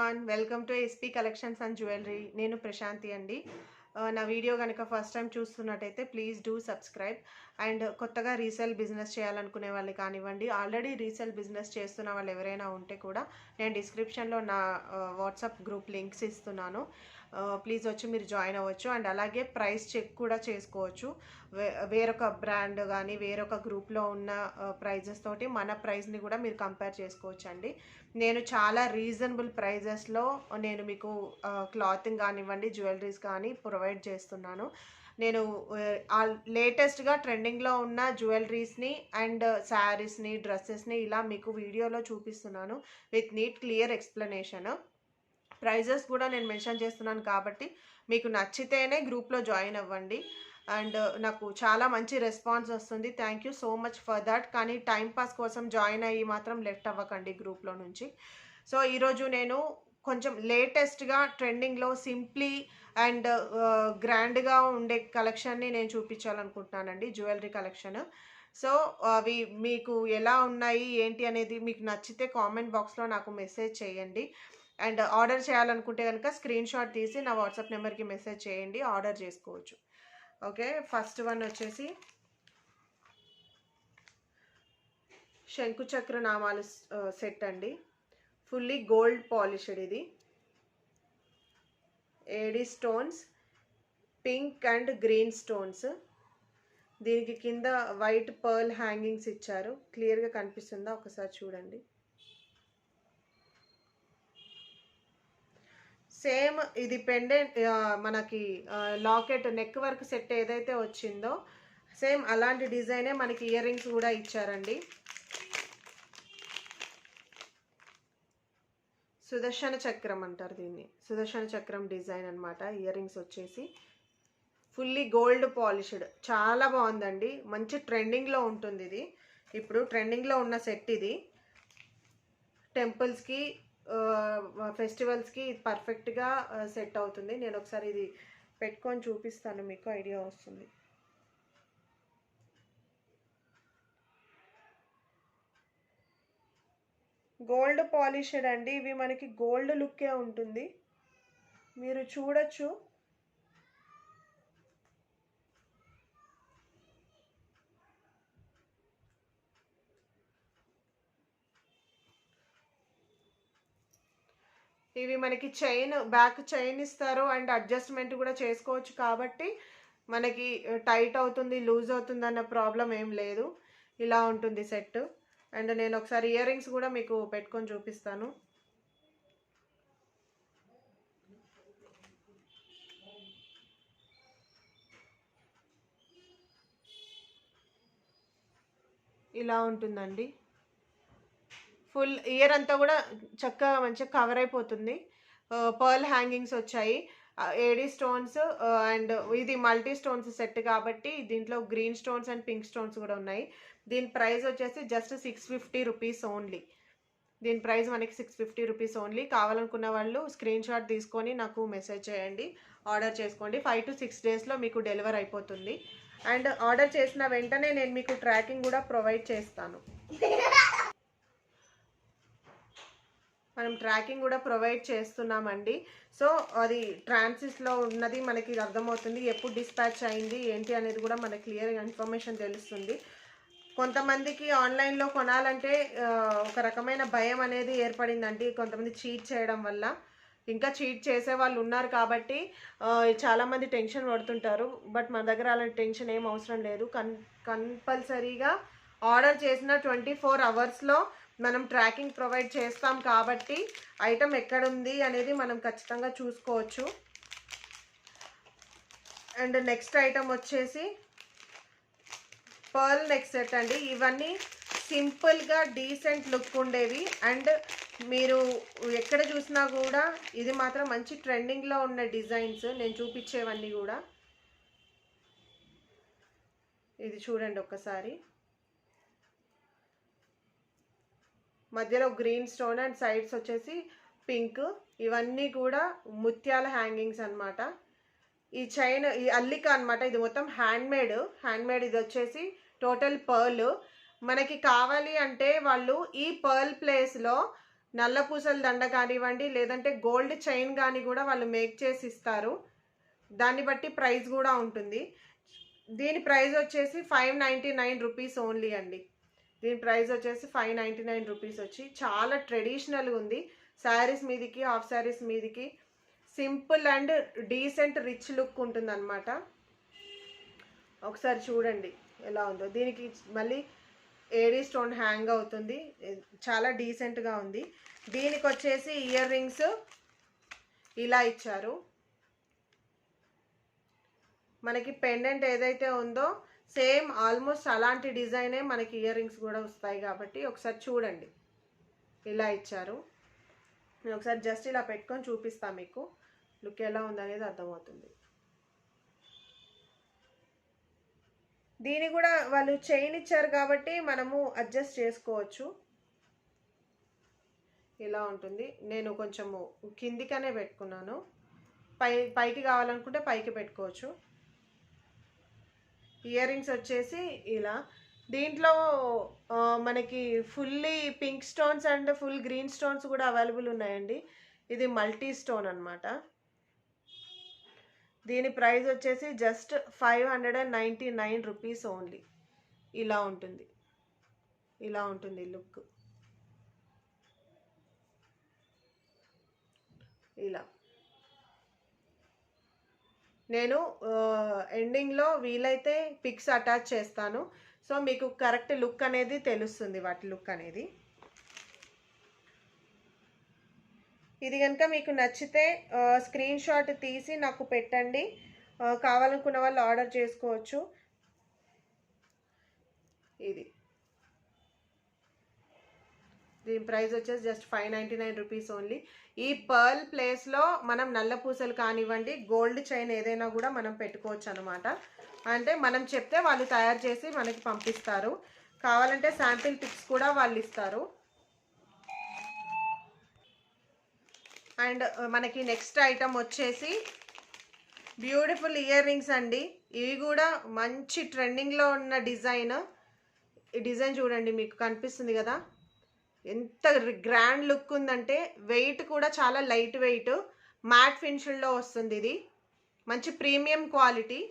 Everyone, welcome to SP collections and jewellery. నేను ప్రశాంతి అండి. నా వీడియో కనుక ఫస్ట్ టైం చూస్తున్నట్టయితే ప్లీజ్ డూ సబ్స్క్రైబ్. అండ్ కొత్తగా రీసేల్ బిజినెస్ చేయాలనుకునే వాళ్ళు కానివ్వండి, ఆల్రెడీ రీసేల్ బిజినెస్ చేస్తున్న వాళ్ళు ఎవరైనా ఉంటే కూడా నేను డిస్క్రిప్షన్లో నా వాట్సాప్ గ్రూప్ లింక్స్ ఇస్తున్నాను. ప్లీజ్ వచ్చి మీరు జాయిన్ అవ్వచ్చు. అండ్ అలాగే ప్రైస్ చెక్ కూడా చేసుకోవచ్చు. వేరొక బ్రాండ్ కానీ వేరొక గ్రూప్లో ఉన్న ప్రైజెస్ తోటి మన ప్రైస్ని కూడా మీరు కంపేర్ చేసుకోవచ్చు అండి. నేను చాలా రీజనబుల్ ప్రైజెస్లో నేను మీకు క్లాతింగ్ కానివ్వండి, జ్యువెలరీస్ కానీ ప్రొవైడ్ చేస్తున్నాను. నేను లేటెస్ట్గా ట్రెండింగ్లో ఉన్న జ్యువెలరీస్ని అండ్ శారీస్ని, డ్రెస్సెస్ని ఇలా మీకు వీడియోలో చూపిస్తున్నాను with neat clear explanation. Prices కూడా నేను మెన్షన్ చేస్తున్నాను కాబట్టి మీకు నచ్చితేనే గ్రూప్లో జాయిన్ అవ్వండి. అండ్ నాకు చాలా మంచి రెస్పాన్స్ వస్తుంది. Thank you so much for that. కానీ టైంపాస్ కోసం జాయిన్ అయ్యి మాత్రం లెఫ్ట్ అవ్వకండి గ్రూప్లో నుంచి. సో ఈరోజు నేను కొంచెం లేటెస్ట్గా ట్రెండింగ్లో సింప్లీ అండ్ గ్రాండ్గా ఉండే కలెక్షన్ని నేను చూపించాలనుకుంటున్నానండి, జ్యువెలరీ కలెక్షన్. సో అవి మీకు ఎలా ఉన్నాయి ఏంటి అనేది మీకు నచ్చితే కామెంట్ బాక్స్లో నాకు మెసేజ్ చేయండి. అండ్ ఆర్డర్ చేయాలనుకుంటే కనుక స్క్రీన్ షాట్ తీసి నా వాట్సాప్ నెంబర్కి మెసేజ్ చేయండి, ఆర్డర్ చేసుకోవచ్చు. ఓకే, ఫస్ట్ వన్ వచ్చేసి శంకుచక్ర నామాలు సెట్ అండి. Fully gold polished. ఇది AD stones, pink and green stones. దీనికి కింద వైట్ పర్ల్ హ్యాంగింగ్స్ ఇచ్చారు. క్లియర్గా కనిపిస్తుందా? ఒకసారి చూడండి. సేమ్ ఇది పెండెంట్ మనకి లాకెట్ నెక్ వర్క్ సెట్ ఏదైతే వచ్చిందో సేమ్ అలాంటి డిజైనే మనకి ఇయర్ రింగ్స్ కూడా ఇచ్చారండి. సుదర్శన చక్రం అంటారు దీన్ని. సుదర్శన చక్రం డిజైన్ అనమాట. ఇయర్ రింగ్స్ వచ్చేసి ఫుల్లీ గోల్డ్ పాలిష్డ్. చాలా బాగుందండి. మంచి ట్రెండింగ్లో ఉంటుంది ఇది. ఇప్పుడు ట్రెండింగ్లో ఉన్న సెట్ ఇది. టెంపుల్స్కి, ఫెస్టివల్స్కి పర్ఫెక్ట్గా సెట్ అవుతుంది. నేను ఒకసారి ఇది పెట్టుకొని చూపిస్తాను, మీకు ఐడియా వస్తుంది. గోల్డ్ పాలిష్డ్ అండి. ఇవి మనకి గోల్డ్ లుక్కే ఉంటుంది, మీరు చూడొచ్చు. ఇవి మనకి చైన్, బ్యాక్ చైన్ ఇస్తారు అండ్ అడ్జస్ట్మెంట్ కూడా చేసుకోవచ్చు కాబట్టి మనకి టైట్ అవుతుంది, లూజ్ అవుతుంది అన్న ప్రాబ్లం ఏం లేదు. ఇలా ఉంటుంది సెట్. అండ్ నేను ఒకసారి ఇయర్ రింగ్స్ కూడా మీకు పెట్టుకొని చూపిస్తాను. ఇలా ఉంటుందండి. ఫుల్ ఇయర్ అంతా కూడా చక్కగా మంచిగా కవర్ అయిపోతుంది. పర్ల్ హ్యాంగింగ్స్ వచ్చాయి, ఏడీ స్టోన్స్ అండ్ ఇది మల్టీ స్టోన్స్ సెట్ కాబట్టి దీంట్లో green stones and pink stones కూడా ఉన్నాయి. దీని ప్రైస్ వచ్చేసి జస్ట్ 650 రూపీస్ ఓన్లీ. దీని ప్రైస్ మనకి 650 రూపీస్ ఓన్లీ. కావాలనుకున్న వాళ్ళు స్క్రీన్ షాట్ తీసుకొని నాకు మెసేజ్ చేయండి, ఆర్డర్ చేసుకోండి. 5 to 6 డేస్లో మీకు డెలివర్ అయిపోతుంది. అండ్ ఆర్డర్ చేసిన వెంటనే నేను మీకు ట్రాకింగ్ కూడా ప్రొవైడ్ చేస్తాను. మనం ట్రాకింగ్ కూడా ప్రొవైడ్ చేస్తున్నామండి. సో అది ట్రాన్సిస్ట్లో ఉన్నది మనకి అర్థమవుతుంది, ఎప్పుడు డిస్పాచ్ అయింది ఏంటి అనేది కూడా మనకి క్లియర్గా ఇన్ఫర్మేషన్ తెలుస్తుంది. కొంతమందికి ఆన్లైన్లో కొనాలంటే ఒక రకమైన భయం అనేది ఏర్పడిందండి, కొంతమంది చీట్ చేయడం వల్ల. ఇంకా చీట్ చేసే వాళ్ళు ఉన్నారు కాబట్టి చాలామంది టెన్షన్ పడుతుంటారు. బట్ మన దగ్గర అలాంటి టెన్షన్ ఏం అవసరం లేదు. కంపల్సరీగా ఆర్డర్ చేసిన 24 అవర్స్లో మనం ట్రాకింగ్ ప్రొవైడ్ చేస్తాం కాబట్టి ఐటమ్ ఎక్కడుంది అనేది మనం ఖచ్చితంగా చూసుకోవచ్చు. అండ్ నెక్స్ట్ ఐటమ్ వచ్చేసి పర్ల్ నెక్ సెట్ అండి. ఇవన్నీ సింపుల్గా డీసెంట్ లుక్ ఉండేవి. అండ్ మీరు ఎక్కడ చూసినా కూడా ఇది మాత్రం మంచి ట్రెండింగ్లో ఉన్న డిజైన్స్ నేను చూపించేవన్నీ కూడా. ఇది చూడండి ఒక్కసారి. మధ్యలో గ్రీన్ స్టోన్ అండ్ సైడ్స్ వచ్చేసి పింక్. ఇవన్నీ కూడా ముత్యాల హ్యాంగింగ్స్ అనమాట. ఈ చైన్, ఈ అల్లిక అనమాట. ఇది మొత్తం హ్యాండ్మేడ్. ఇది వచ్చేసి టోటల్ పర్ల్. మనకి కావాలి అంటే వాళ్ళు ఈ పర్ల్ ప్లేస్లో నల్ల పూసల దండ కానివ్వండి, లేదంటే గోల్డ్ చైన్ కానీ కూడా వాళ్ళు మేక్ చేసి ఇస్తారు. దాన్ని బట్టి ప్రైస్ కూడా ఉంటుంది. దీని ప్రైస్ వచ్చేసి 599 రూపీస్ ఓన్లీ అండి. దీని ప్రైస్ వచ్చేసి 599 రూపీస్ వచ్చి చాలా ట్రెడిషనల్గా ఉంది. శారీస్ మీదికి, హాఫ్ శారీస్ మీదికి simple and decent rich look ఉంటుందన్నమాట. ఒకసారి చూడండి ఎలా ఉందో. దీనికి మళ్ళీ ఏడీ స్టోన్ హ్యాంగ్ అవుతుంది, చాలా డీసెంట్గా ఉంది. దీనికి వచ్చేసి ఇయర్ రింగ్స్ ఇలా ఇచ్చారు. మనకి పెండెంట్ ఏదైతే ఉందో సేమ్ ఆల్మోస్ట్ అలాంటి డిజైనే మనకి ఇయర్ రింగ్స్ కూడా వస్తాయి కాబట్టి ఒకసారి చూడండి ఇలా ఇచ్చారు. నేను ఒకసారి జస్ట్ ఇలా పెట్టుకొని చూపిస్తాను, మీకు లుక్ ఎలా ఉందనేది అర్థమవుతుంది. దీని కూడా వాళ్ళు చైన్ ఇచ్చారు కాబట్టి మనము అడ్జస్ట్ చేసుకోవచ్చు. ఇలా ఉంటుంది. నేను కొంచెము కిందికనే పెట్టుకున్నాను, పైకి కావాలనుకుంటే పైకి పెట్టుకోవచ్చు. ఇయర్ రింగ్స్ వచ్చేసి ఇలా. దీంట్లో మనకి fully pink stones and full green stones కూడా అవైలబుల్ ఉన్నాయండి. ఇది మల్టీ స్టోన్ అనమాట. దీని ప్రైస్ వచ్చేసి జస్ట్ 599 రూపీస్ ఓన్లీ. ఇలా ఉంటుంది, ఇలా ఉంటుంది లుక్. ఇలా నేను ఎండింగ్లో వీలైతే పిక్స్ అటాచ్ చేస్తాను. సో మీకు కరెక్ట్ లుక్ అనేది తెలుస్తుంది, వాటి లుక్ అనేది. ఇది కనుక మీకు నచ్చితే స్క్రీన్ షాట్ తీసి నాకు పెట్టండి. కావాలనుకున్న వాళ్ళు ఆర్డర్ చేసుకోవచ్చు. ఇది దీని ప్రైస్ వచ్చేసి జస్ట్ 599 రూపీస్ ఓన్లీ. ఈ పర్ల్ ప్లేస్లో మనం నల్ల పూసలు కానివ్వండి, గోల్డ్ చైన్ ఏదైనా కూడా మనం పెట్టుకోవచ్చు అనమాట. అంటే మనం చెప్తే వాళ్ళు తయారు చేసి మనకి పంపిస్తారు. కావాలంటే శాంపిల్ పిక్స్ కూడా వాళ్ళు ఇస్తారు. అండ్ మనకి నెక్స్ట్ ఐటమ్ వచ్చేసి బ్యూటిఫుల్ ఇయర్ రింగ్స్ అండి. ఇవి కూడా మంచి ట్రెండింగ్లో ఉన్న డిజైన్. ఈ డిజైన్ చూడండి, మీకు కనిపిస్తుంది కదా ఎంత గ్రాండ్ లుక్ ఉందంటే. వెయిట్ కూడా చాలా లైట్ వెయిట్, మ్యాట్ ఫినిషింగ్లో వస్తుంది. ఇది మంచి ప్రీమియం క్వాలిటీ.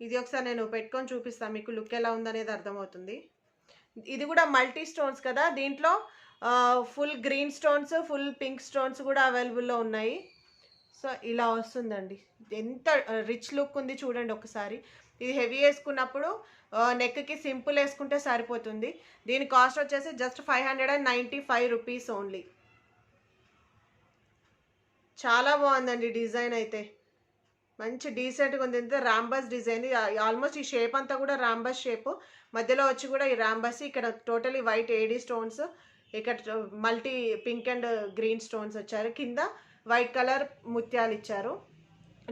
ఇది ఒకసారి నేను పెట్టుకొని చూపిస్తాను, మీకు లుక్ ఎలా ఉందనేది అర్థమవుతుంది. ఇది కూడా మల్టీ స్టోన్స్ కదా, దీంట్లో full green stones, full pink stones కూడా అవైలబుల్లో ఉన్నాయి. సో ఇలా వస్తుందండి. ఎంత రిచ్ లుక్ ఉంది చూడండి ఒకసారి. ఇది హెవీ వేసుకున్నప్పుడు నెక్కి సింపుల్ వేసుకుంటే సరిపోతుంది. దీని కాస్ట్ వచ్చేసి జస్ట్ 595 రూపీస్ ఓన్లీ. చాలా బాగుందండి డిజైన్ అయితే, మంచి డీసెంట్గా ఉంది. ఎంత రాంబస్ డిజైన్, ఆల్మోస్ట్ ఈ షేప్ అంతా కూడా రాంబస్ షేప్, మధ్యలో వచ్చి కూడా ఈ రాంబస్. ఇక్కడ టోటలీ వైట్ ఏడీ స్టోన్స్, ఇక్కడ multi pink and green stones వచ్చారు, కింద వైట్ కలర్ ముత్యాలు ఇచ్చారు.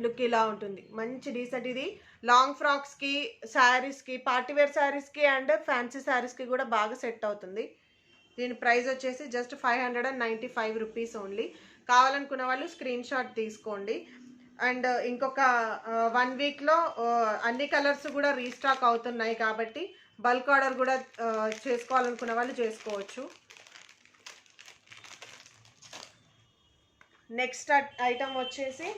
లుక్ ఇలా ఉంటుంది, మంచి డీసెంట్. ఇది లాంగ్ ఫ్రాక్స్కి, శారీస్కి, పార్టీవేర్ శారీస్కి అండ్ ఫ్యాన్సీ శారీస్కి కూడా బాగా సెట్ అవుతుంది. దీని ప్రైస్ వచ్చేసి జస్ట్ 595 రూపీస్ ఓన్లీ. కావాలనుకున్న వాళ్ళు స్క్రీన్ షాట్ తీసుకోండి. అండ్ ఇంకొక 1 వీక్లో అన్ని కలర్స్ కూడా రీస్టాక్ అవుతున్నాయి కాబట్టి బల్క్ ఆర్డర్ కూడా చేసుకోవాలనుకున్న వాళ్ళు చేసుకోవచ్చు. నెక్స్ట్ ఐటమ్ వచ్చేసి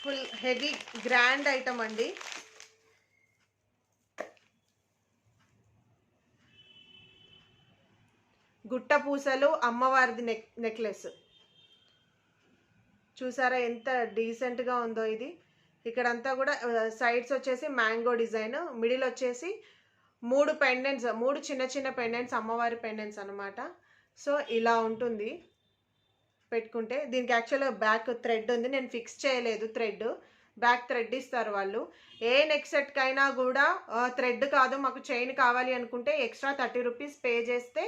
ఫుల్ హెవీ గ్రాండ్ ఐటమ్ అండి. గుట్ట పూసలు అమ్మవారిది నెక్లెస్ చూసారా ఎంత డీసెంట్గా ఉందో. ఇది ఇక్కడంతా కూడా సైడ్స్ వచ్చేసి మ్యాంగో డిజైన్, మిడిల్ వచ్చేసి 3 పెండెంట్స్, 3 చిన్న చిన్న పెండెంట్స్, అమ్మవారి పెండెంట్స్ అనమాట. సో ఇలా ఉంటుంది పెట్టుకుంటే. దీనికి యాక్చువల్గా బ్యాక్ థ్రెడ్ ఉంది, నేను ఫిక్స్ చేయలేదు థ్రెడ్. బ్యాక్ థ్రెడ్ ఇస్తారు వాళ్ళు. ఏ నెక్ సెట్కి అయినా కూడా థ్రెడ్ కాదు, మాకు చైన్ కావాలి అనుకుంటే ఎక్స్ట్రా 30 రూపీస్ పే చేస్తే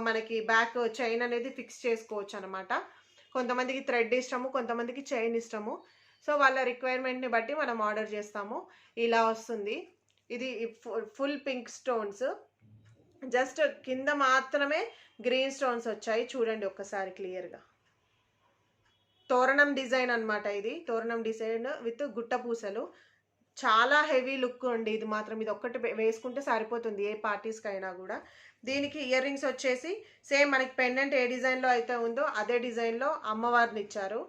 మనకి బ్యాక్ చైన్ అనేది ఫిక్స్ చేసుకోవచ్చు అనమాట. కొంతమందికి థ్రెడ్ ఇష్టము, కొంతమందికి చైన్ ఇష్టము. సో వాళ్ళ రిక్వైర్మెంట్ని బట్టి మనం ఆర్డర్ చేస్తాము. ఇలా వస్తుంది. ఇది ఫుల్ పింక్ స్టోన్స్, జస్ట్ కింద మాత్రమే గ్రీన్ స్టోన్స్ వచ్చాయి. చూడండి ఒక్కసారి క్లియర్గా. తోరణం డిజైన్ అనమాట. ఇది తోరణం డిజైన్ విత్ గుట్ట పూసలు. చాలా హెవీ లుక్ అండి ఇది మాత్రం. ఇది ఒక్కటి వేసుకుంటే సరిపోతుంది ఏ పార్టీస్కి అయినా కూడా. దీనికి ఇయర్ రింగ్స్ వచ్చేసి సేమ్ మనకి పెండెంట్ ఏ డిజైన్లో అయితే ఉందో అదే డిజైన్లో అమ్మవారిని ఇచ్చారు.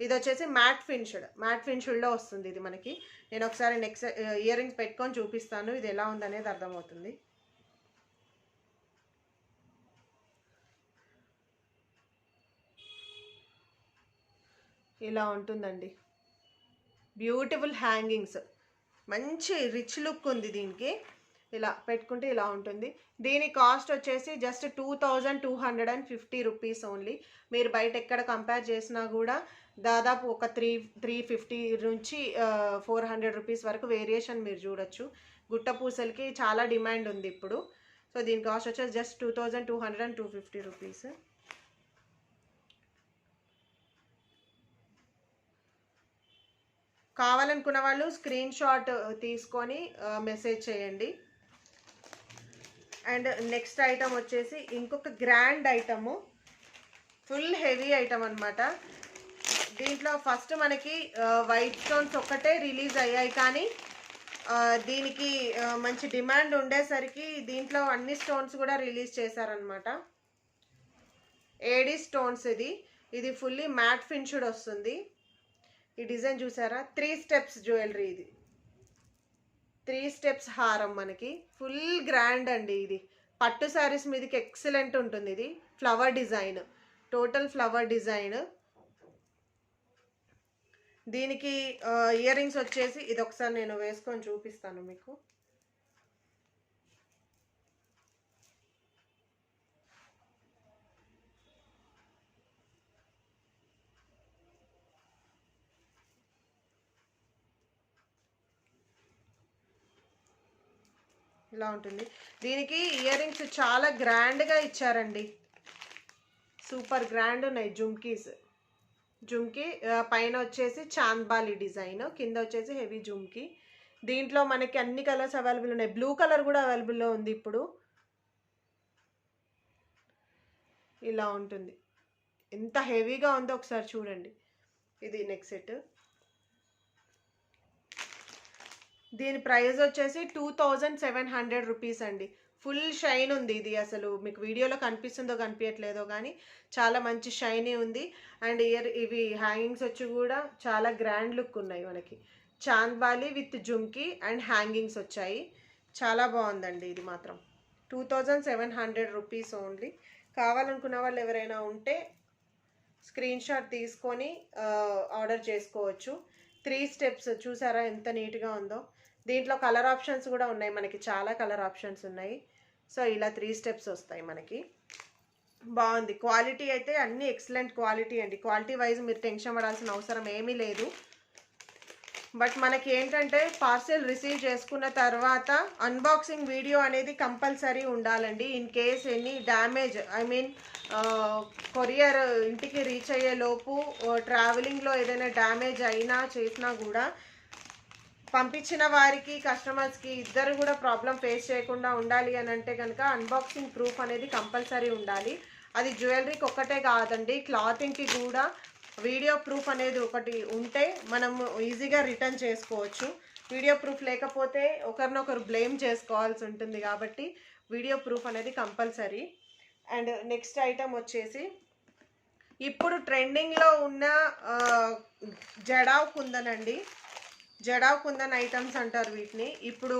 ఇది వచ్చేసి మ్యాట్ ఫినిష్డ్లో వస్తుంది ఇది మనకి. నేను ఒకసారి నెక్స్ట్ ఇయర్ రింగ్స్ పెట్టుకొని చూపిస్తాను ఇది ఎలా ఉందనేది అర్థమవుతుంది. ఇలా ఉంటుందండి, బ్యూటిఫుల్ హ్యాంగింగ్స్, మంచి రిచ్ లుక్ ఉంది దీనికి. ఇలా పెట్టుకుంటే ఇలా ఉంటుంది. దీని కాస్ట్ వచ్చేసి జస్ట్ 2250 రూపీస్ ఓన్లీ. మీరు బయట ఎక్కడ కంపేర్ చేసినా కూడా దాదాపు ఒక 350 నుంచి 400 రూపీస్ వరకు వేరియేషన్ మీరు చూడొచ్చు. గుట్ట పూసలకి చాలా డిమాండ్ ఉంది ఇప్పుడు. సో దీని కాస్ట్ వచ్చేసి జస్ట్ 2250 రూపీస్. కావాలనుకున్న వాళ్ళు స్క్రీన్ షాట్ తీసుకొని మెసేజ్ చేయండి. అండ్ నెక్స్ట్ ఐటమ్ వచ్చేసి ఇంకొక grand item, full heavy item అనమాట. దీంట్లో ఫస్ట్ మనకి వైట్ స్టోన్స్ ఒక్కటే రిలీజ్ అయ్యాయి, కానీ దీనికి మంచి డిమాండ్ ఉండేసరికి దీంట్లో అన్ని స్టోన్స్ కూడా రిలీజ్ చేశారనమాట. ఏడీ స్టోన్స్ ఇది ఫుల్లీ మ్యాట్ ఫినిష్డ్ వస్తుంది. ఈ డిజైన్ చూసారా, 3 స్టెప్స్ జ్యువెలరీ, ఇది 3 స్టెప్స్ హారం మనకి. ఫుల్ గ్రాండ్ అండి ఇది. పట్టు శారీస్ మీదకి ఎక్సలెంట్ ఉంటుంది. ఇది flower design, total flower design. దీనికి ఇయర్ రింగ్స్ వచ్చేసి ఇది ఒకసారి నేను వేసుకొని చూపిస్తాను మీకు. ఇలా ఉంటుంది. దీనికి ఇయర్ రింగ్స్ చాలా గ్రాండ్గా ఇచ్చారండి, సూపర్ గ్రాండ్ ఉన్నాయి. జుమ్కీ పైన వచ్చేసి చాంద్బాలి డిజైన్, కింద వచ్చేసి హెవీ జుమ్కీ. దీంట్లో మనకి అన్ని కలర్స్ అవైలబుల్ ఉన్నాయి. బ్లూ కలర్ కూడా అవైలబుల్లో ఉంది ఇప్పుడు. ఇలా ఉంటుంది, ఎంత హెవీగా ఉందో ఒకసారి చూడండి. ఇది నెక్స్ట్ సెట్. దీని ప్రైస్ వచ్చేసి 2700 రూపీస్ అండి. ఫుల్ షైన్ ఉంది ఇది. అసలు మీకు వీడియోలో కనిపిస్తుందో కనిపించట్లేదో కానీ చాలా మంచి షైనీ ఉంది. అండ్ ఇవి హ్యాంగింగ్స్ వచ్చి కూడా చాలా గ్రాండ్ లుక్ ఉన్నాయి మనకి. Chandbali with jhumki and hangings వచ్చాయి. చాలా బాగుందండి ఇది మాత్రం. 2700 రూపీస్ ఓన్లీ. కావాలనుకున్న వాళ్ళు ఎవరైనా ఉంటే స్క్రీన్ షాట్ తీసుకొని ఆర్డర్ చేసుకోవచ్చు. 3 స్టెప్స్ చూసారా ఎంత నీట్గా ఉందో. దీంట్లో కలర్ ఆప్షన్స్ కూడా ఉన్నాయి మనకి, చాలా కలర్ ఆప్షన్స్ ఉన్నాయి. సో ఇలా 3 స్టెప్స్ వస్తాయి మనకి. బాగుంది. క్వాలిటీ అయితే అన్నీ ఎక్సలెంట్ క్వాలిటీ అండి. క్వాలిటీ వైజ్ మీరు టెన్షన్ పడాల్సిన అవసరం ఏమీ లేదు. బట్ మనకి ఏంటంటే పార్సెల్ రిసీవ్ చేసుకున్న తర్వాత అన్బాక్సింగ్ వీడియో అనేది కంపల్సరీ ఉండాలండి. In case any damage, courier ఇంటికి రీచ్ అయ్యే లోపు ట్రావెలింగ్లో ఏదైనా డ్యామేజ్ అయినా చేసినా కూడా పంపించిన వారికి కస్టమర్స్కి ఇద్దరు కూడా ప్రాబ్లం ఫేస్ చేయకుండా ఉండాలి అని అంటే కనుక అన్బాక్సింగ్ ప్రూఫ్ అనేది కంపల్సరీ ఉండాలి. అది జ్యువెలరీకి ఒక్కటే కాదండి, క్లాతింగ్కి కూడా వీడియో ప్రూఫ్ అనేది ఒకటి ఉంటే మనం ఈజీగా రిటర్న్ చేసుకోవచ్చు. వీడియో ప్రూఫ్ లేకపోతే ఒకరినొకరు బ్లేమ్ చేసుకోవాల్సి ఉంటుంది, కాబట్టి వీడియో ప్రూఫ్ అనేది కంపల్సరీ. అండ్ నెక్స్ట్ ఐటమ్ వచ్చేసి ఇప్పుడు ట్రెండింగ్లో ఉన్న జడావ్ కుందన్ అండి. జడావ్ కుందన్ ఐటమ్స్ అంటారు వీటిని. ఇప్పుడు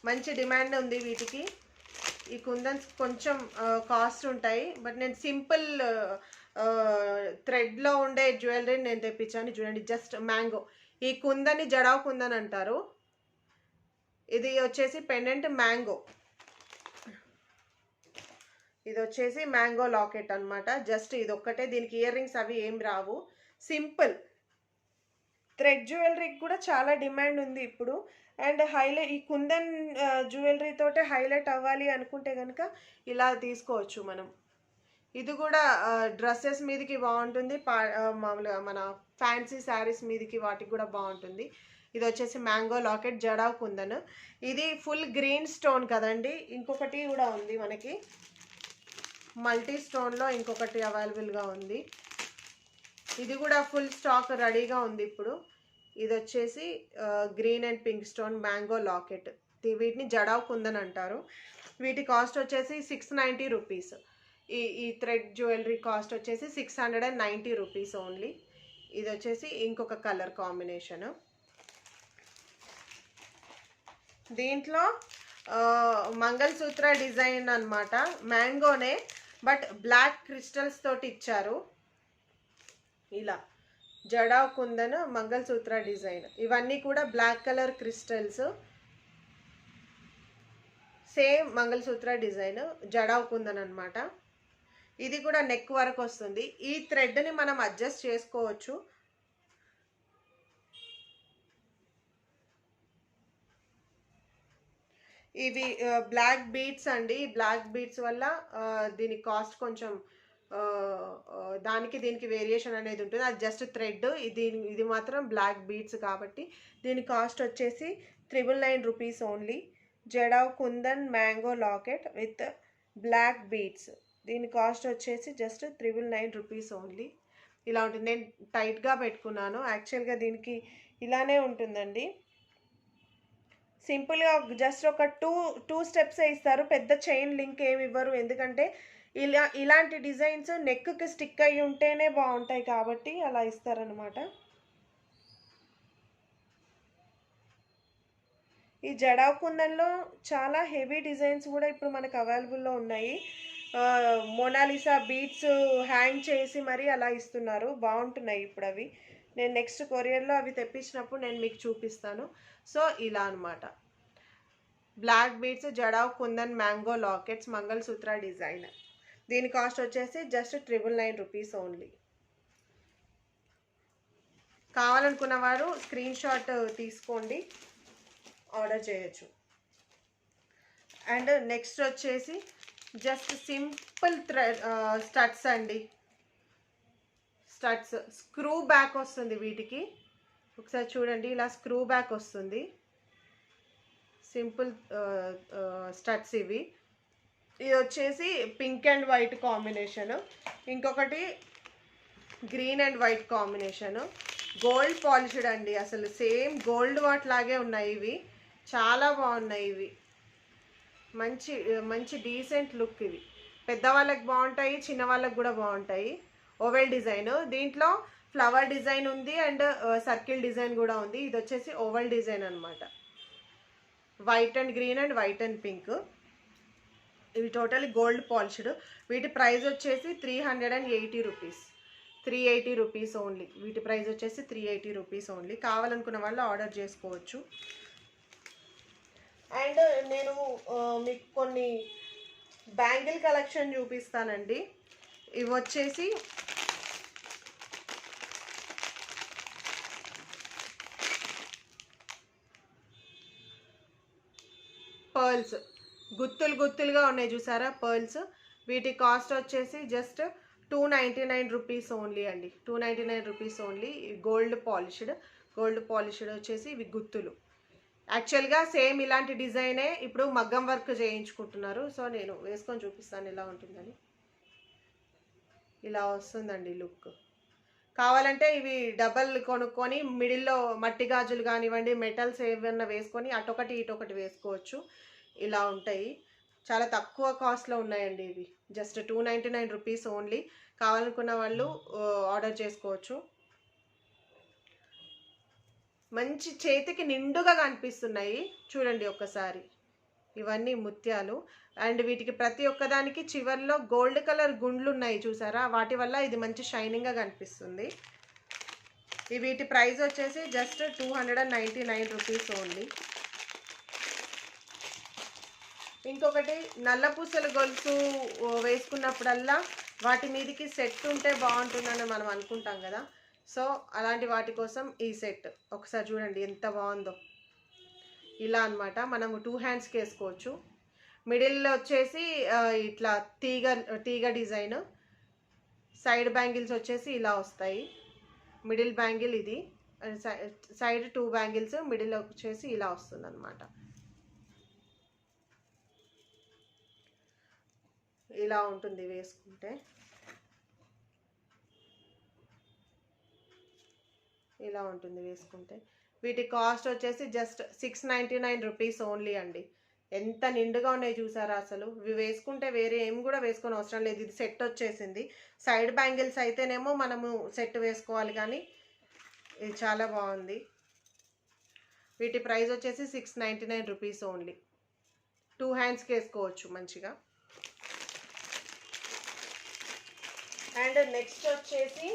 మంచి డిమాండ్ ఉంది వీటికి. ఈ కుందన్స్ కొంచెం కాస్ట్ ఉంటాయి, బట్ నేను సింపుల్ థ్రెడ్లో ఉండే జ్యువెలరీని నేను తెప్పించాను. చూడండి, జస్ట్ మ్యాంగో. ఈ కుందని జడావ్ కుందన్ అంటారు. ఇది వచ్చేసి పెండెంట్ మ్యాంగో. ఇది వచ్చేసి మ్యాంగో లాకెట్ అనమాట. జస్ట్ ఇది ఒక్కటే, దీనికి ఇయర్ రింగ్స్ అవి ఏం రావు. సింపుల్ థ్రెడ్ జ్యువెలరీకి కూడా చాలా డిమాండ్ ఉంది ఇప్పుడు. అండ్ హైలైట్ ఈ కుందన్ జ్యువెలరీ తోటే హైలైట్ అవ్వాలి అనుకుంటే కనుక ఇలా తీసుకోవచ్చు మనం. ఇది కూడా డ్రెస్సెస్ మీదకి బాగుంటుంది, మామూలుగా మన ఫ్యాన్సీ శారీస్ మీదకి వాటికి కూడా బాగుంటుంది. ఇది వచ్చేసి మ్యాంగో లాకెట్ జడావ్ కుందన్. ఇది ఫుల్ గ్రీన్ స్టోన్ కదండి. ఇంకొకటి కూడా ఉంది మనకి, మల్టీ స్టోన్లో ఇంకొకటి అవైలబుల్గా ఉంది. ఇది కూడా ఫుల్ స్టాక్ రెడీగా ఉంది ఇప్పుడు. ఇది వచ్చేసి green and pink stone mango locket. వీటిని జడావ్ కుందన్ అంటారు. వీటి కాస్ట్ వచ్చేసి 690 రూపీస్. ఈ థ్రెడ్ జ్యువెలరీ కాస్ట్ వచ్చేసి 690 రూపీస్ ఓన్లీ. ఇది వచ్చేసి ఇంకొక కలర్ కాంబినేషను. దీంట్లో మంగళసూత్ర డిజైన్ అనమాట, మ్యాంగోనే బట్ బ్లాక్ క్రిస్టల్స్ తోటి ఇచ్చారు. ఇలా జడా కుందన్ మంగళసూత్ర డిజైన్, ఇవన్నీ కూడా black colour crystals, same mangalsutra design jadau kundan అనమాట. ఇది కూడా నెక్ వరకు వస్తుంది. ఈ థ్రెడ్ని మనం అడ్జస్ట్ చేసుకోవచ్చు. ఇవి బ్లాక్ బీడ్స్ అండి. బ్లాక్ బీడ్స్ వల్ల దీని కాస్ట్ కొంచెం దానికి దీనికి వేరియేషన్ అనేది ఉంటుంది. అది జస్ట్ థ్రెడ్, ఇది మాత్రం బ్లాక్ బీడ్స్ కాబట్టి దీని కాస్ట్ వచ్చేసి 999 rupees only. Jadau kundan mango locket with black beads, దీని కాస్ట్ వచ్చేసి జస్ట్ 999 రూపీస్ ఓన్లీ. ఇలా ఉంటుంది. నేను టైట్గా పెట్టుకున్నాను. యాక్చువల్గా దీనికి ఇలానే ఉంటుందండి. సింపుల్గా జస్ట్ ఒక టూ స్టెప్స్ ఇస్తారు, పెద్ద చైన్ లింక్ ఏమి ఇవ్వరు. ఎందుకంటే ఇలాంటి డిజైన్స్ నెక్కి స్టిక్ అయ్యి ఉంటేనే బాగుంటాయి కాబట్టి అలా ఇస్తారనమాట. ఈ జడా కుందన్లో చాలా హెవీ డిజైన్స్ కూడా ఇప్పుడు మనకు అవైలబుల్లో ఉన్నాయి. మోనాలిసా బీడ్స్ హ్యాంగ్ చేసి మరీ అలా ఇస్తున్నారు, బాగుంటున్నాయి ఇప్పుడు అవి. నేను నెక్స్ట్ కొరియర్లో అవి తెప్పించినప్పుడు నేను మీకు చూపిస్తాను. సో ఇలా అనమాట, black beads jadau kundan mango lockets mangalsutra design. దీని కాస్ట్ వచ్చేసి జస్ట్ 999 రూపీస్ ఓన్లీ. కావాలనుకున్న వారు స్క్రీన్ షాట్ తీసుకోండి, ఆర్డర్ చేయొచ్చు. అండ్ నెక్స్ట్ వచ్చేసి జస్ట్ సింపుల్ స్టడ్స్ అండి. స్టడ్స్ స్క్రూ బ్యాక్ వస్తుంది వీటికి. ఒకసారి చూడండి, ఇలా స్క్రూ బ్యాక్ వస్తుంది. సింపుల్ స్టడ్స్ ఇవి. ఇది వచ్చేసి పింక్ అండ్ వైట్ కాంబినేషను, ఇంకొకటి green and white combination. Gold polished అండి, అసలు సేమ్ గోల్డ్ వాట్ లాగే ఉన్నాయి ఇవి. చాలా బాగున్నాయి ఇవి. మంచి మంచి డీసెంట్ లుక్. ఇవి పెద్దవాళ్ళకి బాగుంటాయి, చిన్న వాళ్ళకి కూడా బాగుంటాయి. ఓవెల్ డిజైన్, దీంట్లో ఫ్లవర్ డిజైన్ ఉంది అండ్ సర్కిల్ డిజైన్ కూడా ఉంది. ఇది వచ్చేసి ఓవెల్ డిజైన్ అనమాట. White and green and white and pink. ఇవి టోటలీ గోల్డ్ పాలిష్డ్. వీటి ప్రైస్ వచ్చేసి 380 రూపీస్. 380 rupees only. వీటి ప్రైస్ వచ్చేసి 380 రూపీస్ ఓన్లీ. కావాలనుకున్న వాళ్ళు ఆర్డర్ చేసుకోవచ్చు. అండ్ నేను మీకు కొన్ని బ్యాంగిల్ కలెక్షన్ చూపిస్తానండి. ఇవి వచ్చేసి పర్ల్స్, గుత్తులుగా ఉన్నాయి చూసారా పర్ల్స్. వీటి కాస్ట్ వచ్చేసి జస్ట్ 299 రూపీస్ ఓన్లీ అండి. 299 రూపీస్ ఓన్లీ. గోల్డ్ పాలిష్డ్ వచ్చేసి ఇవి గుత్తులు. యాక్చువల్గా సేమ్ ఇలాంటి డిజైనే ఇప్పుడు మగ్గం వర్క్ చేయించుకుంటున్నారు. సో నేను వేసుకొని చూపిస్తాను ఎలా ఉంటుందని. ఇలా వస్తుందండి లుక్. కావాలంటే ఇవి డబల్ కొనుక్కొని మిడిల్లో మట్టి గాజులు కానివ్వండి, మెటల్స్ ఏమన్నా వేసుకొని అటొకటి ఇటొకటి వేసుకోవచ్చు. ఇలా ఉంటాయి. చాలా తక్కువ కాస్ట్లో ఉన్నాయండి ఇవి. Just 299 rupees only. కావాలనుకున్న వాళ్ళు ఆర్డర్ చేసుకోవచ్చు. మంచి చేతికి నిండుగా కనిపిస్తున్నాయి చూడండి ఒక్కసారి. ఇవన్నీ ముత్యాలు అండ్ వీటికి ప్రతి ఒక్కదానికి చివర్లో గోల్డ్ కలర్ గుండ్లు ఉన్నాయి చూసారా, వాటి వల్ల ఇది మంచి షైనింగ్గా కనిపిస్తుంది. వీటి ప్రైస్ వచ్చేసి జస్ట్ 299 రూపీస్ ఓన్లీ. ఇంకొకటి నల్ల పూసల గొలుసు వేసుకున్నప్పుడల్లా వాటి మీదకి సెట్ ఉంటే బాగుంటుందని మనం అనుకుంటాం కదా. సో అలాంటి వాటి కోసం ఈ సెట్ ఒకసారి చూడండి ఎంత బాగుందో. ఇలా అనమాట, మనము 2 హ్యాండ్స్కి వేసుకోవచ్చు. మిడిల్లో వచ్చేసి ఇట్లా తీగ డిజైన్. సైడ్ బ్యాంగిల్స్ వచ్చేసి ఇలా వస్తాయి. మిడిల్ బ్యాంగిల్ ఇది, సైడ్ 2 బ్యాంగిల్స్, మిడిల్ వచ్చేసి ఇలా వస్తుంది అనమాట. ఇలా ఉంటుంది వేసుకుంటే. ఇలా ఉంటుంది వేసుకుంటే. వీటి కాస్ట్ వచ్చేసి జస్ట్ 699 రూపీస్ ఓన్లీ అండి. ఎంత నిండుగా ఉన్నాయి చూసారా అసలు. ఇవి వేసుకుంటే వేరే ఏం కూడా వేసుకొని అవసరం లేదు. ఇది సెట్ వచ్చేసింది. సైడ్ బ్యాంగిల్స్ అయితేనేమో మనము సెట్ వేసుకోవాలి, కానీ ఇది చాలా బాగుంది. వీటి ప్రైస్ వచ్చేసి 699 రూపీస్ ఓన్లీ. 2 హ్యాండ్స్కి వేసుకోవచ్చు మంచిగా. అండ్ నెక్స్ట్ వచ్చేసి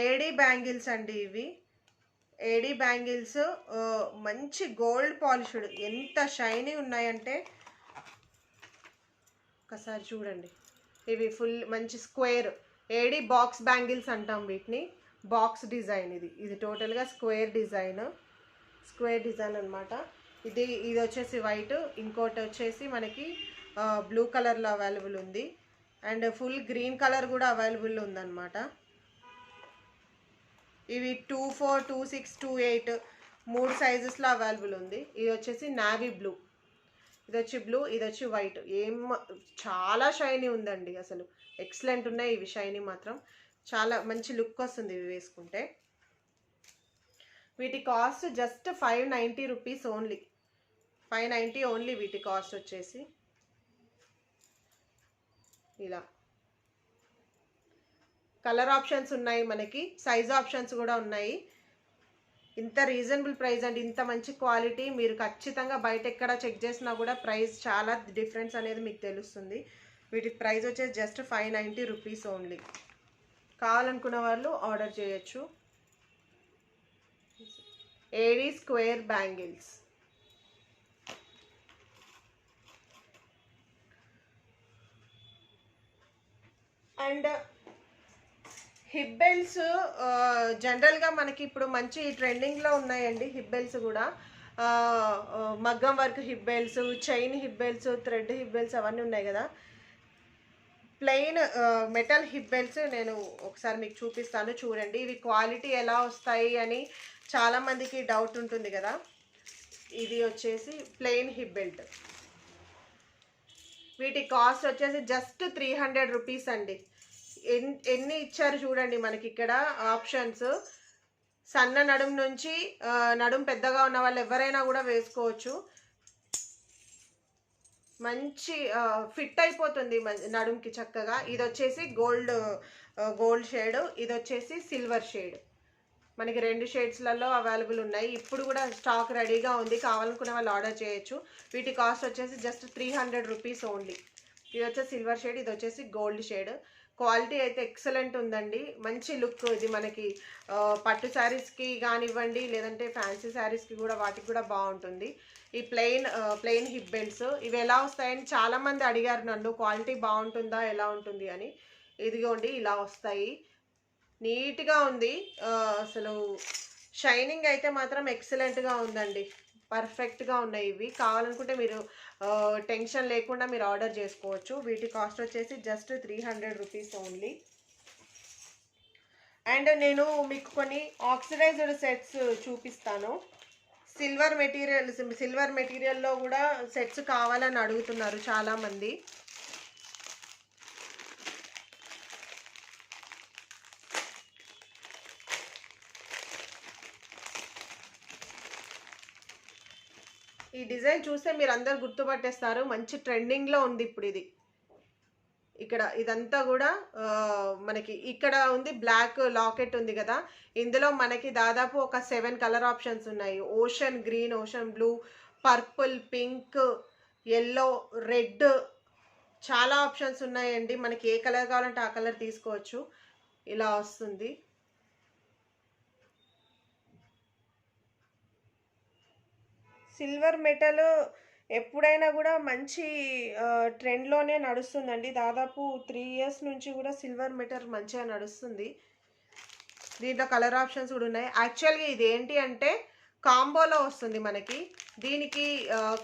ఏడీ బ్యాంగిల్స్ అండి. ఇవి ఏడీ బ్యాంగిల్స్ మంచి గోల్డ్ పాలిష్డ్, ఎంత షైనీ ఉన్నాయంటే ఒకసారి చూడండి. ఇవి ఫుల్ మంచి స్క్వేర్ ఏడీ బాక్స్ బ్యాంగిల్స్ అంటాం వీటిని. బాక్స్ డిజైన్ ఇది టోటల్గా స్క్వేర్ డిజైన్ అనమాట. ఇది వచ్చేసి వైట్, ఇంకోటి వచ్చేసి మనకి బ్లూ కలర్లో అవైలబుల్ ఉంది. అండ్ ఫుల్ గ్రీన్ కలర్ కూడా అవైలబుల్ ఉందన్నమాట. ఇవి 24, 26, 28 3 సైజెస్లో అవైలబుల్ ఉంది. ఇది వచ్చేసి నావీ బ్లూ, ఇది వచ్చి బ్లూ, ఇది వచ్చి వైట్. చాలా షైనీ ఉందండి అసలు. ఎక్సలెంట్ ఉన్నాయి ఇవి. షైనీ మాత్రం చాలా మంచి లుక్ వస్తుంది ఇవి వేసుకుంటే. వీటి cost just 590 rupees only. 590 only వీటి కాస్ట్ వచ్చేసి. ఇలా కలర్ ఆప్షన్స్ ఉన్నాయి మనకి, సైజ్ ఆప్షన్స్ కూడా ఉన్నాయి. ఇంత రీజనబుల్ ప్రైస్ అండి, ఇంత మంచి క్వాలిటీ. మీరు ఖచ్చితంగా బయట ఎక్కడ చెక్ చేసినా కూడా ప్రైస్ చాలా డిఫరెన్స్ అనేది మీకు తెలుస్తుంది. వీటి ప్రైస్ వచ్చేసి జస్ట్ 590 రూపీస్ ఓన్లీ. కావాలనుకున్న వాళ్ళు ఆర్డర్ చేయొచ్చు. AD square bangles. And hip belts జనరల్గా మనకి ఇప్పుడు మంచి ట్రెండింగ్లో ఉన్నాయండి. హిప్ బెల్ట్స్ కూడా మగ్గం work hip belts, chain hip belts, thread hip belts అవన్నీ ఉన్నాయి కదా. ప్లెయిన్ మెటల్ హిప్ బెల్ట్స్ నేను ఒకసారి మీకు చూపిస్తాను చూడండి. ఇవి క్వాలిటీ ఎలా వస్తాయి అని చాలామందికి డౌట్ ఉంటుంది కదా. ఇది వచ్చేసి ప్లెయిన్ హిప్ బెల్ట్. వీటి కాస్ట్ వచ్చేసి జస్ట్ 300 రూపీస్ అండి. ఎన్ని ఇచ్చారు చూడండి మనకి ఇక్కడ ఆప్షన్స్. సన్న నడుం నుంచి నడుం పెద్దగా ఉన్న వాళ్ళు ఎవరైనా కూడా వేసుకోవచ్చు. మంచి ఫిట్ అయిపోతుంది నడుంకి చక్కగా. ఇది వచ్చేసి గోల్డ్ షేడ్, ఇది వచ్చేసి సిల్వర్ షేడ్. మనకి 2 షేడ్స్లలో అవైలబుల్ ఉన్నాయి. ఇప్పుడు కూడా స్టాక్ రెడీగా ఉంది, కావాలనుకునే వాళ్ళు ఆర్డర్ చేయొచ్చు. వీటి కాస్ట్ వచ్చేసి జస్ట్ 300 రూపీస్ ఓన్లీ. ఇది వచ్చేసి సిల్వర్ షేడ్, ఇది వచ్చేసి గోల్డ్ షేడ్. క్వాలిటీ అయితే ఎక్సలెంట్ ఉందండి. మంచి లుక్. ఇది మనకి పట్టు శారీస్కి కానివ్వండి, లేదంటే ఫ్యాన్సీ శారీస్కి కూడా, వాటికి కూడా బాగుంటుంది. ఈ ప్లెయిన్ హిప్ బెల్ట్స్ ఇవి ఎలా వస్తాయని చాలామంది అడిగారు నన్ను, క్వాలిటీ బాగుంటుందా ఎలా ఉంటుంది అని. ఇదిగోండి ఇలా వస్తాయి. నీట్గా ఉంది అసలు. షైనింగ్ అయితే మాత్రం ఎక్సలెంట్గా ఉందండి. పర్ఫెక్ట్గా ఉన్నాయి ఇవి. కావాలనుకుంటే మీరు టెన్షన్ లేకుండా మీరు ఆర్డర్ చేసుకోవచ్చు. వీటి కాస్ట్ వచ్చేసి జస్ట్ 300 రూపీస్ ఓన్లీ. అండ్ నేను మీకు కొన్ని ఆక్సిడైజ్డ్ సెట్స్ చూపిస్తాను. సిల్వర్ మెటీరియల్లో కూడా సెట్స్ కావాలని అడుగుతున్నారు చాలామంది. ఈ డిజైన్ చూస్తే మీరు అందరు గుర్తుపట్టేస్తారు. మంచి ట్రెండింగ్లో ఉంది ఇప్పుడు ఇది. ఇక్కడ ఇదంతా కూడా మనకి ఇక్కడ ఉంది బ్లాక్ లాకెట్ ఉంది కదా. ఇందులో మనకి దాదాపు ఒక 7 కలర్ ఆప్షన్స్ ఉన్నాయి. Ocean green, ocean blue, purple, pink, yellow, red, చాలా ఆప్షన్స్ ఉన్నాయండి. మనకి ఏ కలర్ కావాలంటే ఆ కలర్ తీసుకోవచ్చు. ఇలా వస్తుంది. సిల్వర్ మెటల్ ఎప్పుడైనా కూడా మంచి ట్రెండ్లోనే నడుస్తుందండి. దాదాపు 3 ఇయర్స్ నుంచి కూడా సిల్వర్ మెటల్ మంచిగా నడుస్తుంది. దీంట్లో కలర్ ఆప్షన్స్ కూడా ఉన్నాయి. యాక్చువల్గా ఇది ఏంటి అంటే కాంబోలో వస్తుంది మనకి. దీనికి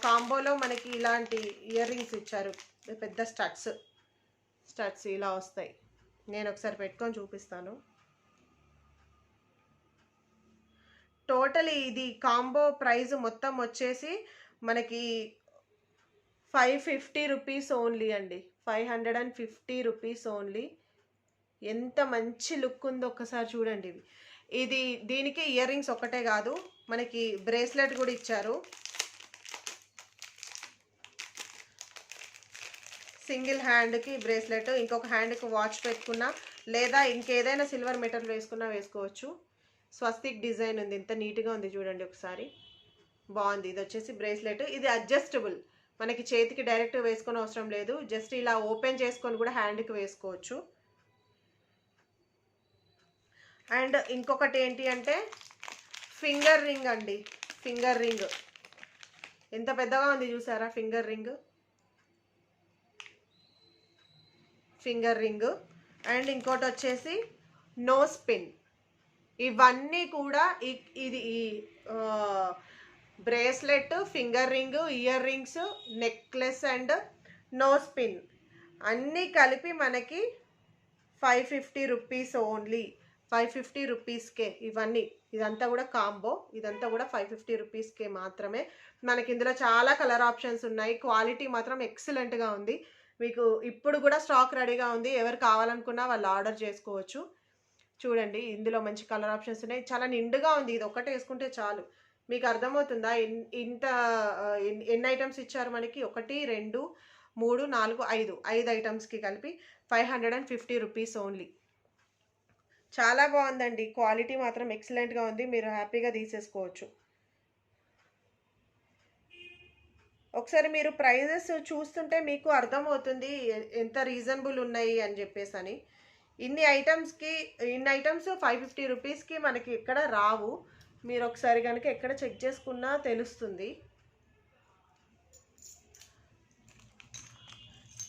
కాంబోలో మనకి ఇలాంటి ఇయర్ రింగ్స్ ఇచ్చారు, పెద్ద స్టడ్స్ ఇలా వస్తాయి. నేను ఒకసారి పెట్టుకొని చూపిస్తాను. టోటల్ ఇది కాంబో ప్రైస్ మొత్తం వచ్చేసి మనకి 550 రూపీస్ ఓన్లీ అండి. 550 రూపీస్ ఓన్లీ. ఎంత మంచి లుక్ ఉందో ఒక్కసారి చూడండి. ఇవి ఇది దీనికి ఇయర్ రింగ్స్ ఒక్కటే కాదు, మనకి బ్రేస్లెట్ కూడా ఇచ్చారు. సింగిల్ హ్యాండ్కి బ్రేస్లెట్, ఇంకొక హ్యాండ్కి వాచ్ పెట్టుకున్నా లేదా ఇంకేదైనా సిల్వర్ మెటల్ వేసుకున్నా వేసుకోవచ్చు. స్వస్తిక్ డిజైన్ ఉంది, ఎంత నీట్గా ఉంది చూడండి ఒకసారి, బాగుంది. ఇది వచ్చేసి బ్రేస్లెట్, ఇది అడ్జస్టబుల్, మనకి చేతికి డైరెక్ట్ వేసుకొని అవసరం లేదు, జస్ట్ ఇలా ఓపెన్ చేసుకొని కూడా హ్యాండ్కి వేసుకోవచ్చు. అండ్ ఇంకొకటి ఏంటి అంటే ఫింగర్ రింగ్ అండి. ఫింగర్ రింగ్ ఎంత పెద్దగా ఉంది చూసారా, finger ring. Finger ring and ఇంకోటి వచ్చేసి నోస్ పిన్. ఇవన్నీ కూడా ఇది bracelet, finger ring, earrings, necklace and nose pin అన్నీ కలిపి మనకి 550 రూపీస్ ఓన్లీ. 550 రూపీస్కే ఇవన్నీ, ఇదంతా కూడా కాంబో, ఇదంతా కూడా 550 రూపీస్కే మాత్రమే. మనకి ఇందులో చాలా కలర్ ఆప్షన్స్ ఉన్నాయి, క్వాలిటీ మాత్రం ఎక్సలెంట్గా ఉంది. మీకు ఇప్పుడు కూడా స్టాక్ రెడీగా ఉంది, ఎవరు కావాలనుకున్నా వాళ్ళు ఆర్డర్ చేసుకోవచ్చు. చూడండి ఇందులో మంచి కలర్ ఆప్షన్స్ ఉన్నాయి, చాలా నిండుగా ఉంది. ఇది ఒక్కటే వేసుకుంటే చాలు. మీకు అర్థమవుతుందా ఇంత ఎన్ని ఐటమ్స్ ఇచ్చారు మనకి? 1 2 3 4 5 ఐటమ్స్కి కలిపి 550 రూపీస్ ఓన్లీ. చాలా బాగుందండి, క్వాలిటీ మాత్రం ఎక్సలెంట్గా ఉంది, మీరు హ్యాపీగా తీసేసుకోవచ్చు. ఒకసారి మీరు ప్రైజెస్ చూస్తుంటే మీకు అర్థమవుతుంది ఎంత రీజనబుల్ ఉన్నాయి అని చెప్పేసి అని. ఇన్ని ఐటమ్స్ 550 రూపీస్కి మనకి ఎక్కడ రావు. మీరు ఒకసారి కనుక ఎక్కడ చెక్ చేసుకున్నా తెలుస్తుంది.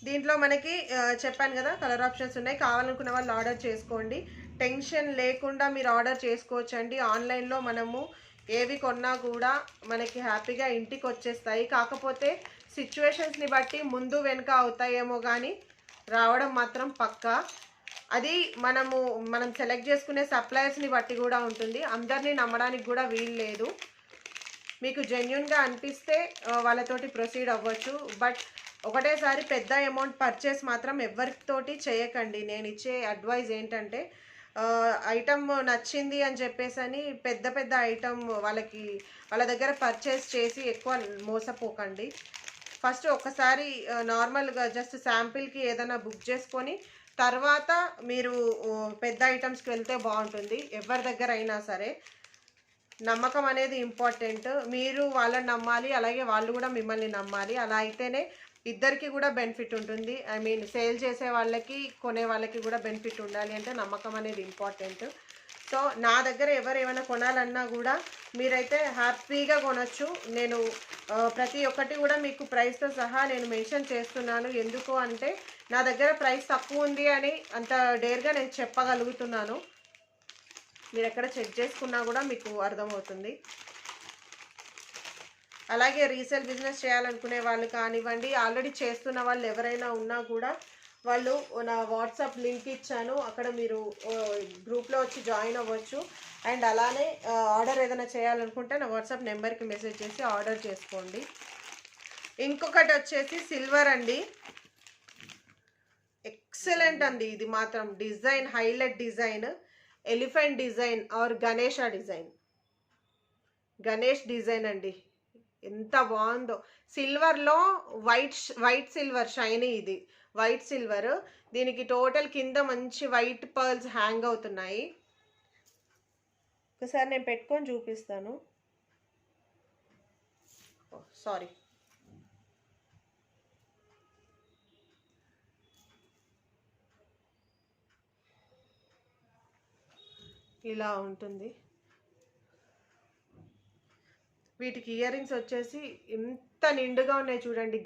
దీంట్లో మనకి చెప్పాను కదా కలర్ ఆప్షన్స్ ఉన్నాయి, కావాలనుకున్న వాళ్ళు ఆర్డర్ చేసుకోండి. టెన్షన్ లేకుండా మీరు ఆర్డర్ చేసుకోవచ్చు అండి. ఆన్లైన్లో మనము ఏవి కొన్నా కూడా మనకి హ్యాపీగా ఇంటికి వచ్చేస్తాయి. కాకపోతే సిచ్యువేషన్స్ని బట్టి ముందు వెనుక అవుతాయేమో కానీ రావడం మాత్రం పక్కా. అది మనం సెలెక్ట్ చేసుకునే సప్లయర్స్ని బట్టి కూడా ఉంటుంది, అందరినీ నమ్మడానికి కూడా వీలు లేదు. మీకు జెన్యున్గా అనిపిస్తే వాళ్ళతోటి ప్రొసీడ్ అవ్వచ్చు. బట్ ఒకటేసారి పెద్ద అమౌంట్ పర్చేస్ మాత్రం ఎవరితోటి చేయకండి. నేను ఇచ్చే అడ్వైజ్ ఏంటంటే ఐటమ్ నచ్చింది అని చెప్పేసి అని పెద్ద ఐటమ్ వాళ్ళ దగ్గర పర్చేస్ చేసి ఎక్కువ మోసపోకండి. ఫస్ట్ ఒకసారి నార్మల్గా జస్ట్ శాంపిల్కి ఏదైనా బుక్ చేసుకొని తర్వాత మీరు పెద్ద ఐటమ్స్కి వెళ్తే బాగుంటుంది. ఎవరి దగ్గర అయినా సరే నమ్మకం అనేది ఇంపార్టెంట్. మీరు వాళ్ళని నమ్మాలి, అలాగే వాళ్ళు కూడా మిమ్మల్ని నమ్మాలి. అలా అయితేనే ఇద్దరికి కూడా బెనిఫిట్ ఉంటుంది. ఐ మీన్ సేల్ చేసే వాళ్ళకి కొనే వాళ్ళకి కూడా బెనిఫిట్ ఉండాలి అంటే నమ్మకం అనేది ఇంపార్టెంట్. సో నా దగ్గర ఎవరు ఏమైనా కొనాలన్నా కూడా మీరైతే హ్యాపీగా కొనచ్చు. నేను ప్రతి ఒక్కటి కూడా మీకు ప్రైస్తో సహా నేను మెన్షన్ చేస్తున్నాను. ఎందుకు అంటే నా దగ్గర ప్రైస్ తక్కువ ఉంది అని అంత డేర్గా నేను చెప్పగలుగుతున్నాను. మీరు ఎక్కడ చెక్ చేసుకున్నా కూడా మీకు అర్థమవుతుంది. అలాగే రీసేల్ బిజినెస్ చేయాలనుకునే వాళ్ళు కానివ్వండి, ఆల్రెడీ చేస్తున్న వాళ్ళు ఎవరైనా ఉన్నా కూడా వాళ్ళు నా వాట్సాప్ లింక్ ఇచ్చాను, అక్కడ మీరు గ్రూప్లో వచ్చి జాయిన్ అవ్వచ్చు. అండ్ అలానే ఆర్డర్ ఏదైనా చేయాలనుకుంటే నా వాట్సాప్ నెంబర్కి మెసేజ్ చేసి ఆర్డర్ చేసుకోండి. ఇంకొకటి వచ్చేసి సిల్వర్ అండి, ఎక్సలెంట్ అండి. ఇది మాత్రం design highlight design, elephant design or Ganesh design అండి. ఎంత బాగుందో, సిల్వర్లో వైట్ సిల్వర్ షైనీ. ఇది వైట్ సిల్వర్, దీనికి టోటల్ కింద మంచి వైట్ పర్ల్స్ హ్యాంగ్ అవుతున్నాయి. ఒకసారి నేను పెట్టుకొని చూపిస్తాను. సారీ, ఇలా ఉంటుంది. వీటికి ఇయర్ రింగ్స్ వచ్చేసి ఎంత నిండుగా ఉన్నాయి చూడండి.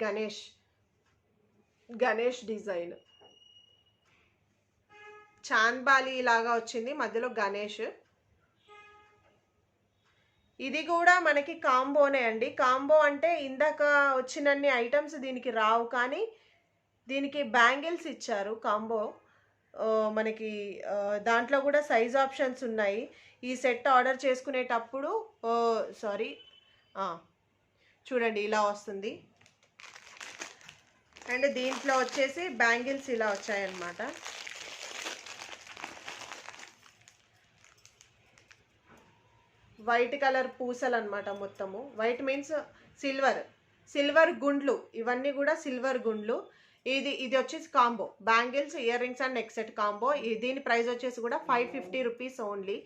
గణేష్ డిజైన్, చాన్బాలి లాగా వచ్చింది, మధ్యలో గణేష్. ఇది కూడా మనకి కాంబోనే అండి. కాంబో అంటే ఇందాక వచ్చినన్ని ఐటమ్స్ దీనికి రావు, కానీ దీనికి బ్యాంగిల్స్ ఇచ్చారు కాంబో. మనకి దాంట్లో కూడా సైజ్ ఆప్షన్స్ ఉన్నాయి. ఈ సెట్ ఆర్డర్ చేసుకునేటప్పుడు చూడండి ఇలా వస్తుంది. అండ్ దీంట్లో వచ్చేసి బ్యాంగిల్స్ ఇలా వచ్చాయన్నమాట. వైట్ కలర్ పూసలు అనమాట మొత్తము. వైట్ మీన్స్ సిల్వర్ గుండ్లు, ఇవన్నీ కూడా సిల్వర్ గుండ్లు. ఇది వచ్చేసి combo bangles, ear rings and neck set combo. దీని ప్రైస్ వచ్చేసి కూడా 550 రూపీస్ ఓన్లీ.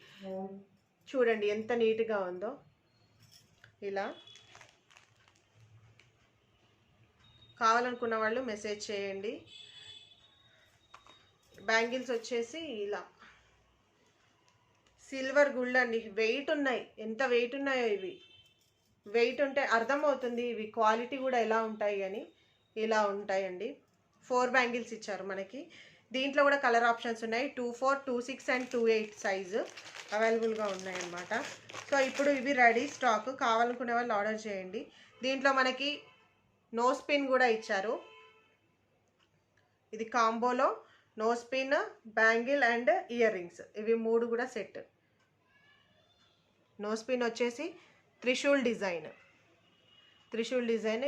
చూడండి ఎంత నీట్గా ఉందో. ఇలా కావాలనుకున్న వాళ్ళు మెసేజ్ చేయండి. బ్యాంగిల్స్ వచ్చేసి ఇలా సిల్వర్ గుళ్ళు అండి. వెయిట్ ఉన్నాయి, ఎంత వెయిట్ ఉన్నాయో ఇవి. వెయిట్ ఉంటే అర్థమవుతుంది ఇవి క్వాలిటీ కూడా ఎలా ఉంటాయి అని. ఇలా ఉంటాయండి. 4 బ్యాంగిల్స్ ఇచ్చారు మనకి. దీంట్లో కూడా కలర్ ఆప్షన్స్ ఉన్నాయి. 24, 26 అండ్ 28 సైజు అవైలబుల్గా ఉన్నాయన్నమాట. సో ఇప్పుడు ఇవి రెడీ స్టాక్. కావాలనుకునే వాళ్ళు ఆర్డర్ చేయండి. దీంట్లో మనకి నోస్ పిన్ కూడా ఇచ్చారు. ఇది కాంబోలో nose pin, bangle and earrings, ఇవి 3 కూడా సెట్. నోస్ పిన్ వచ్చేసి త్రిశూల్ డిజైన్.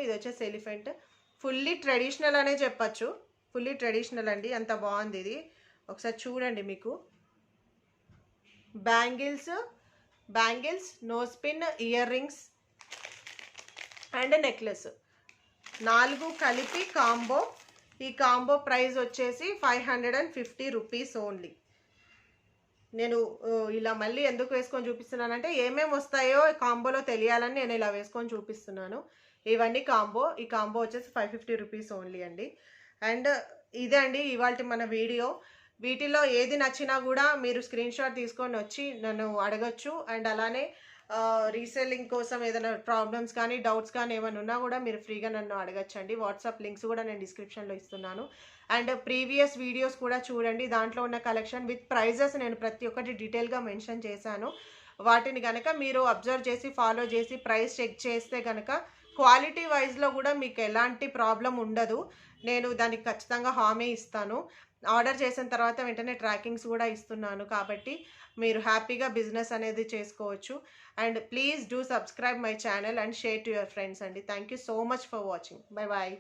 ఇది వచ్చేసి ఎలిఫెంట్. ఫుల్లీ ట్రెడిషనల్ అనే చెప్పచ్చు. ఫుల్లీ ట్రెడిషనల్ అండి, అంత బాగుంది ఇది. ఒకసారి చూడండి. మీకు bangles, nose pin, earrings and necklace 4 కలిపి కాంబో. ఈ కాంబో ప్రైస్ వచ్చేసి 550 రూపీస్ ఓన్లీ. నేను ఇలా మళ్ళీ ఎందుకు వేసుకొని చూపిస్తున్నానంటే ఏమేమి వస్తాయో కాంబోలో తెలియాలని నేను ఇలా వేసుకొని చూపిస్తున్నాను. ఇవన్నీ కాంబో. ఈ కాంబో వచ్చేసి 550 రూపీస్ ఓన్లీ అండి. అండ్ ఇదే అండి ఇవాళ మన వీడియో. వీటిలో ఏది నచ్చినా కూడా మీరు స్క్రీన్ షాట్ తీసుకొని వచ్చి నన్ను అడగచ్చు. అండ్ అలానే రీసెల్లింగ్ కోసం ఏదైనా ప్రాబ్లమ్స్ కానీ డౌట్స్ కానీ ఏమైనా ఉన్నా కూడా మీరు ఫ్రీగా నన్ను అడగచ్చండి. వాట్సాప్ లింక్స్ కూడా నేను డిస్క్రిప్షన్లో ఇస్తున్నాను. అండ్ ప్రీవియస్ వీడియోస్ కూడా చూడండి. దాంట్లో ఉన్న కలెక్షన్ విత్ ప్రైజెస్ నేను ప్రతి ఒక్కటి డీటెయిల్గా మెన్షన్ చేశాను. వాటిని కనుక మీరు అబ్జర్వ్ చేసి ఫాలో చేసి ప్రైస్ చెక్ చేస్తే కనుక క్వాలిటీ వైజ్లో కూడా మీకు ఎలాంటి ప్రాబ్లం ఉండదు. నేను దానికి ఖచ్చితంగా హామీ ఇస్తాను. ఆర్డర్ చేసిన తర్వాత వెంటనే ట్రాకింగ్స్ కూడా ఇస్తున్నాను. కాబట్టి మీరు హ్యాపీగా బిజినెస్ అనేది చేసుకోవచ్చు. And please do subscribe my channel and share to your friends అండి. Thank you so much for watching. Bye bye.